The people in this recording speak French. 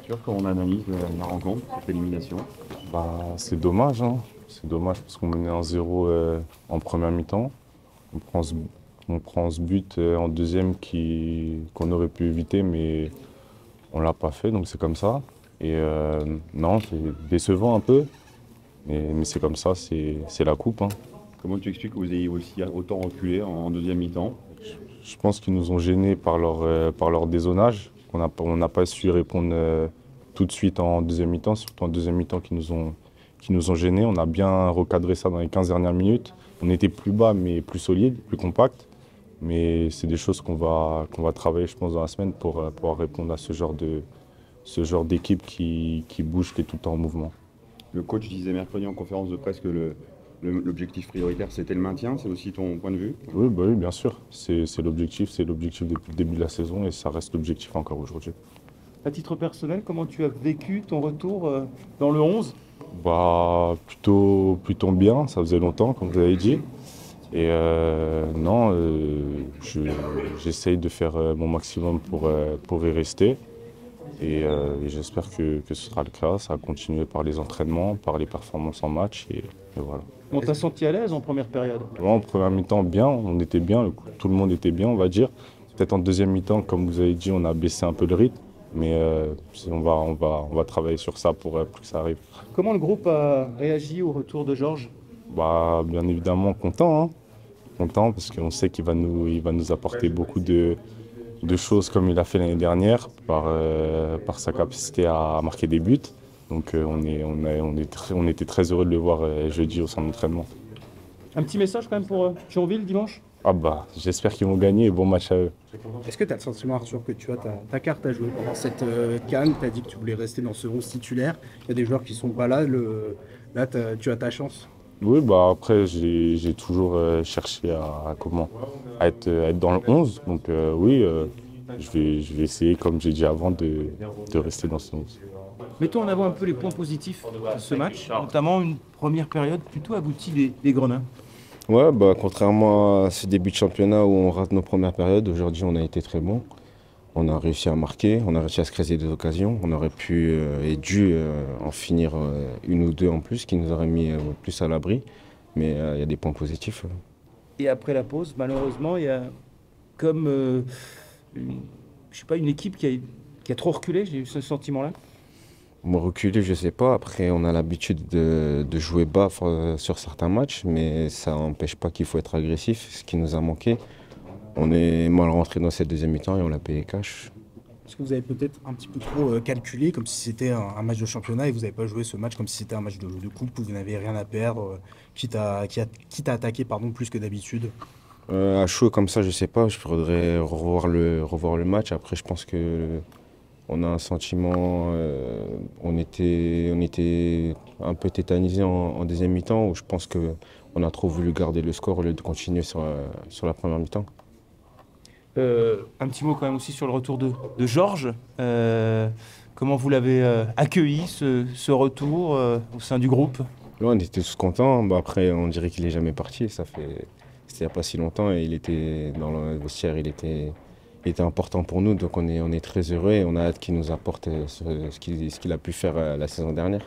Sûr qu'on analyse la rencontre, cette élimination. C'est dommage, hein. C'est dommage parce qu'on menait 1-0 en première mi-temps. On prend ce, on prend ce but en deuxième qu'on aurait pu éviter, mais on l'a pas fait, donc c'est comme ça. Non, c'est décevant un peu, mais c'est comme ça, c'est la coupe, hein. Comment tu expliques que vous ayez aussi autant reculé en deuxième mi-temps? Je pense qu'ils nous ont gênés par leur dézonage. On n'a pas su répondre tout de suite en deuxième mi-temps, surtout en deuxième mi-temps qui nous ont gênés. On a bien recadré ça dans les 15 dernières minutes. On était plus bas, mais plus solide, plus compact. Mais c'est des choses qu'on va travailler, je pense, dans la semaine pour pouvoir répondre à ce genre d'équipe qui bouge, qui est tout le temps en mouvement. Le coach disait mercredi en conférence de presse que l'objectif prioritaire, c'était le maintien. C'est aussi ton point de vue? Oui, bah oui, bien sûr. C'est l'objectif depuis le début de la saison et ça reste l'objectif encore aujourd'hui. À titre personnel, comment tu as vécu ton retour dans le 11? Plutôt bien, ça faisait longtemps, comme vous avez dit. Non, j'essaye de faire mon maximum pour y rester. Et j'espère que ce sera le cas. Ça va continuer par les entraînements, par les performances en match. Et voilà. On t'a senti à l'aise en première période? En première mi-temps, bien, on était bien, tout le monde était bien, on va dire. Peut-être en deuxième mi-temps, comme vous avez dit, on a baissé un peu le rythme. Mais on va travailler sur ça pour que ça arrive. Comment le groupe a réagi au retour de Georges? Bien évidemment, content, hein. Content parce qu'on sait il va nous apporter beaucoup de choses comme il a fait l'année dernière par sa capacité à marquer des buts. Donc on était très heureux de le voir jeudi au centre d'entraînement. Un petit message quand même pour Thionville dimanche? J'espère qu'ils vont gagner et bon match à eux. Est-ce que tu as le sentiment, Arthur, que tu as ta carte à jouer pendant cette CAN? Tu as dit que tu voulais rester dans ce 11 titulaire. Il y a des joueurs qui sont pas là. Là, tu as ta chance. Oui, après, j'ai toujours cherché à être dans le 11. Donc oui, je vais essayer, comme j'ai dit avant, de rester dans ce 11. Mettons en avant un peu les points positifs de ce match, notamment une première période plutôt aboutie des Grenats. Ouais, contrairement à ce début de championnat où on rate nos premières périodes, aujourd'hui on a été très bon. On a réussi à marquer, on a réussi à se créer des occasions. On aurait pu et dû en finir une ou deux en plus qui nous auraient mis plus à l'abri. Mais il y a des points positifs. Et après la pause, malheureusement, il y a comme je sais pas, une équipe qui a trop reculé, j'ai eu ce sentiment-là. Moi, reculer, je sais pas. Après, on a l'habitude de jouer bas sur certains matchs, mais ça n'empêche pas qu'il faut être agressif, ce qui nous a manqué. On est mal rentré dans cette deuxième mi-temps et on l'a payé cash. Est-ce que vous avez peut-être un petit peu trop calculé, comme si c'était un match de championnat et vous n'avez pas joué ce match comme si c'était un match de coupe où vous n'avez rien à perdre, quitte à attaquer plus que d'habitude? À chaud comme ça, je sais pas. Je faudrait revoir le match. Après, je pense que on a un sentiment. On était un peu tétanisé en deuxième mi-temps où je pense qu'on a trop voulu garder le score au lieu de continuer sur la première mi-temps. Un petit mot quand même aussi sur le retour de Georges. Comment vous l'avez accueilli, ce retour au sein du groupe? Là, on était tous contents. Après, on dirait qu'il est jamais parti. C'était il n'y a pas si longtemps et il était dans le vestiaire. Il était important pour nous. Donc on est très heureux et on a hâte qu'il nous apporte ce qu'il a pu faire la saison dernière.